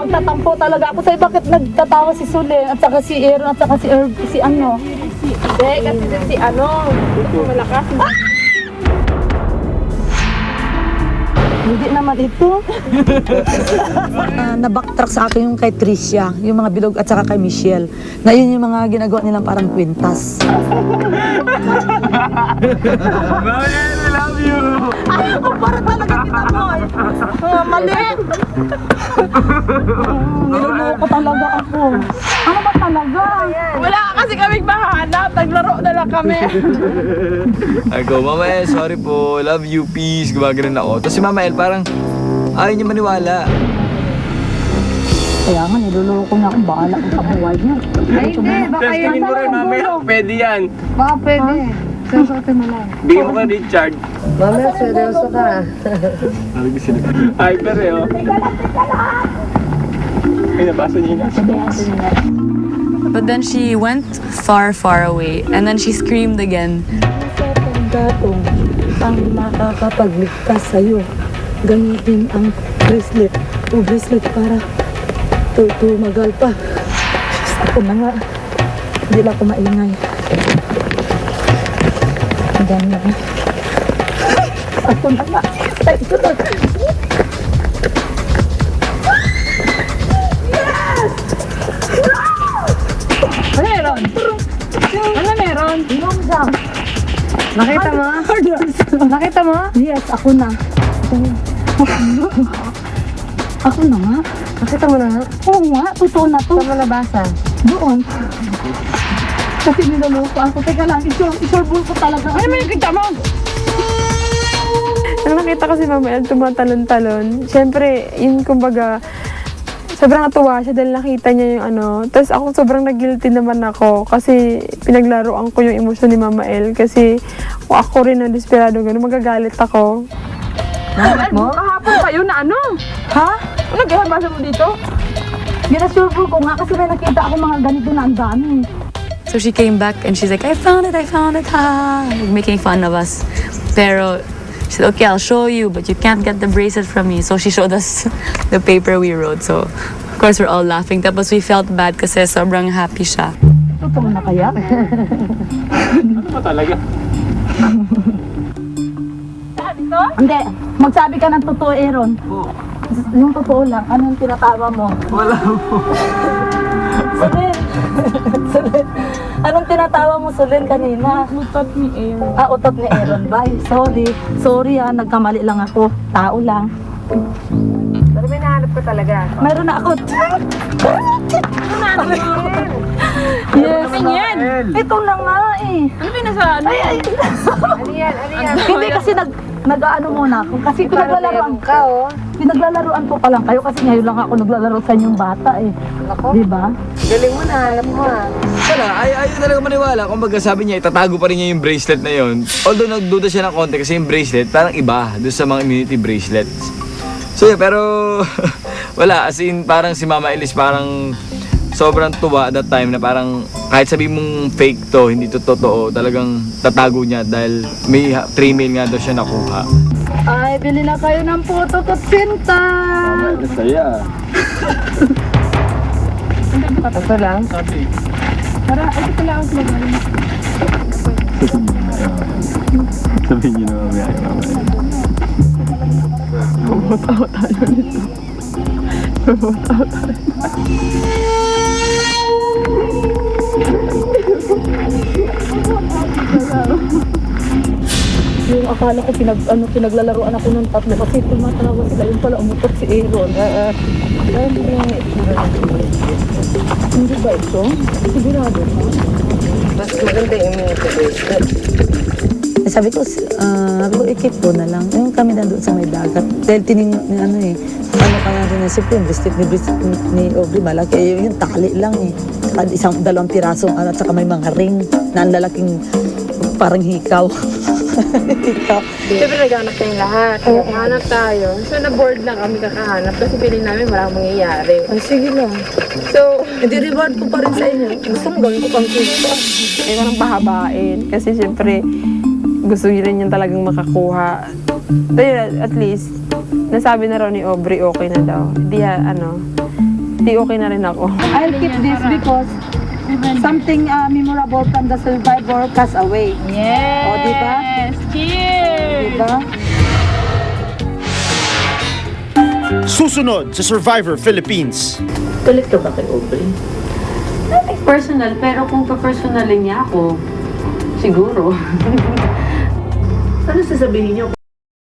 magtatampo talaga ako sa'yo. Bakit nagtatawa si Sule at saka si Aaron at saka si Herb, si ano? Hindi, kasi si ano, malakas. Hindi naman ito. Nabacktrack sa akin yung kay Tricia, yung mga bilog at saka kay Michelle. Na yun yung mga ginagawa nilang parang kwintas. Mariel, I love you! Ayaw ko para talaga kita mo eh. Mali! Niluloko talaga ako. Ano ba talaga? Wala kasi kaming mahanap, naglaro na lang kami. Ako, Mama El, sorry po. Love you, peace. Gumagano'n ako. Tapos si Mama El, parang ayaw niya maniwala. Kaya nga, niluloko na ako. Bahala ko sa buhay niya. Ay, hindi, baka yun. Testingin mo rin mamaya. Pwede yan. Baka pwede. Susuotin mo lang. Bigyan mo ka Richard. Mamaya, seryoso ka. Ay, pero oh. Ay, nabasa niya yung nasa. But then she went far, far away, and then she screamed again. Ang gatong, ang makakapagligtas sa'yo. Gamitin ang bracelet. O bracelet para tumagal pa. Diyos, ako na nga. Hindi lang ako maingay. Ang dami na. Ako na nga. Ay, ito na. Ano meron? Ano meron? Yung jam. Nakita mo? Nakita mo? Yes, ako na. Ako na nga. Nakita mo na nga? Oo nga, totoo na to. Saan mo nabasa? Doon. Kasi niloloko ako. Teka lang, isorbol ko talaga. Ano mo yung kita mo? Nang nakita ko si Mama El tumatalon-talon, syempre, yun kumbaga, sobrang natuwa siya dahil nakita niya yung ano. Tapos ako sobrang nag-guilty naman ako kasi pinaglaruan ko yung emosyon ni Mama El kasi kung ako rin na desperado gano'n, magagalit ako. Nahanap mo? Kahapon pa yun na ano? Ha? Ano naghahabasa mo dito? Ginasorbol ko nga kasi may nakita ako mga ganito na ang dami. So she came back and she's like, I found it, ha! Like, making fun of us. Pero she said, okay, I'll show you, but you can't get the bracelet from me. So she showed us the paper we wrote. So, of course, we're all laughing. Tapos we felt bad kasi sobrang happy siya. Totoo na kaya? Ano ba talaga? Hindi. Magsabi ka ng totoo, Aaron. Yung totoo lang. Anong tinatawa mo? Wala po. Sulin. Sulin. Anong tinatawa mo, Sulin, kanina? Utot ni Aaron. Utot ni Aaron. Bye. Sorry. Sorry nagkamali lang ako. Tao lang. Pero may nahanap ko talaga. Mayroon na ako. Yes. Ano yan? Ito na nga eh. Ano ba yung nasa ano? Ay. Ano yan? Ano yan? Hindi kasi nag-ano muna ako. Kasi pinaglalaroan ka, oh. Pinaglalaroan ko pa lang kayo kasi ngayon lang ako naglalaro sa inyong bata eh. Ako? Di ba? Galing mo na, alam mo ah. Wala, ayaw talaga maniwala. Kung baga sabi niya, itatago pa rin niya yung bracelet na yon. Although nagduda siya ng konti kasi yung bracelet parang iba doon sa mga immunity bracelets. So yeah, pero wala, as in parang si Mama Elis parang sobrang tuwa at that time na parang kahit sabi mong fake to, hindi to totoo, talagang tatago niya dahil may 3 mail nga daw siya nakuha. Ay, bili na kayo ng puto at pinta. Nasaya. Ito lang. Para, ito lang ang slogan. Sabihin niyo na mamaya kay Mama El. Bumutaw tayo nito. Bumutaw tayo. Yung akala ko pinaglalaroan ako ng tatlo kasi tumatawa sila. Yung pala umutot si Aaron. Hindi ba ito? Sigurado ka? Mas maganda yung immunity bracelet. Sabi ko, ikip ko na lang. Yung kami nandun sa may dagat. Dahil ano kaya rin siyempre yung bracelet ni Aubrey malaki. Yung tali lang eh. Dalawang pirasong at saka may mga ring na ang lalaking parang hikaw. Hikaw. Siyempre naghanap tayong lahat. Naghanap tayo. So na-board lang kami kakahanap kasi piling namin walang mangyayari. Ay, sige lang. So, Hindi-reward ko pa rin sa inyo. Gusto mo gawin ko pang kita. ay nang pahabain. Kasi siyempre, gusto niya rin yung talagang makakuha. So yun, at least, nasabi na raw ni Aubrey okay na daw. Hindi di okay na rin ako. I'll keep this because something memorable from the survivor cast away. Yes! O, diba? Cheers! Diba? Susunod sa Survivor Philippines. Galit ka ba kay Aubrey? Nothing personal, pero kung pa-personalin niya ako, siguro. Ano sasabihin niyo?